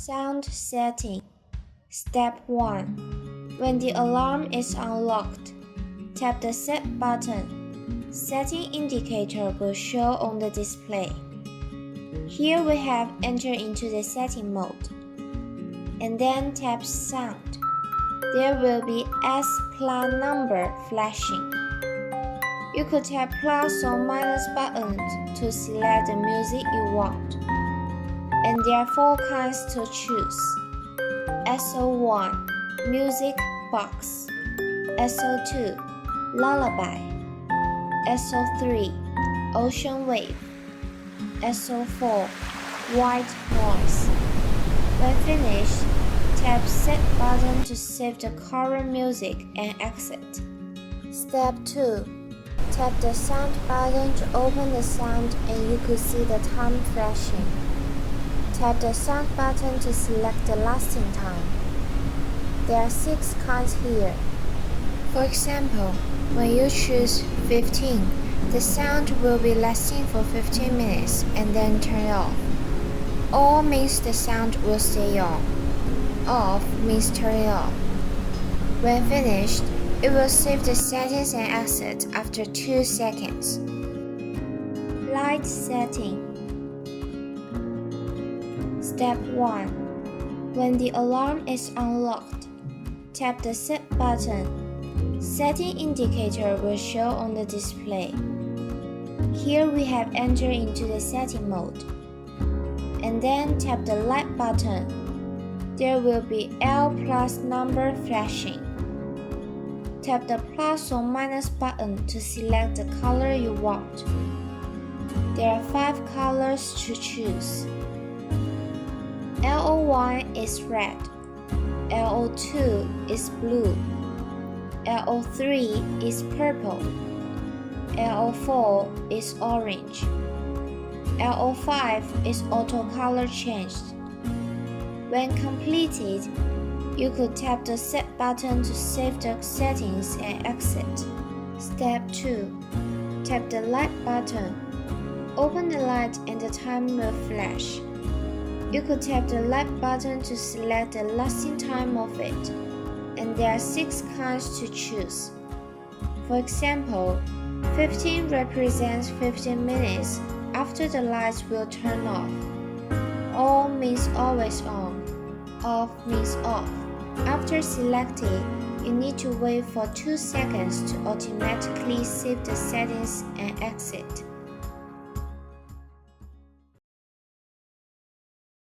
Sound setting. Step 1. When the alarm is unlocked, tap the Set button. Setting indicator will show on the display. Here we have entered into the setting mode. And then tap Sound. There will be S plan number flashing. You could tap plus or minus buttons to select the music you want. And there are 4 kinds to choose. SO1 Music Box, SO2 Lullaby, SO3 Ocean Wave, SO4 White Noise. When finished, tap Set button to save the current music and exit. Step 2. Tap the Sound button to open the sound and you could see the time flashing. Tap the Sound button to select the lasting time. There are 6 kinds here. For example, when you choose 15, the sound will be lasting for 15 minutes and then turn off. On means the sound will stay on. Off means turn it off. When finished, it will save the settings and exit after 2 seconds. Light setting. Step 1. When the alarm is unlocked, tap the Set button. Setting indicator will show on the display. Here we have entered into the setting mode. And then tap the Light button. There will be L plus number flashing. Tap the plus or minus button to select the color you want. There are 5 colors to choose. LO1 is red, LO2 is blue, LO3 is purple, LO4 is orange, LO5 is auto color changed. When completed, you could tap the Set button to save the settings and exit. Step 2. Tap the Light button. Open the light and the time will flash. You could tap the Light button to select the lasting time of it, and there are 6 kinds to choose. For example, 15 represents 15 minutes after the lights will turn off. On means always on. Off means off. After selecting, you need to wait for 2 seconds to automatically save the settings and exit.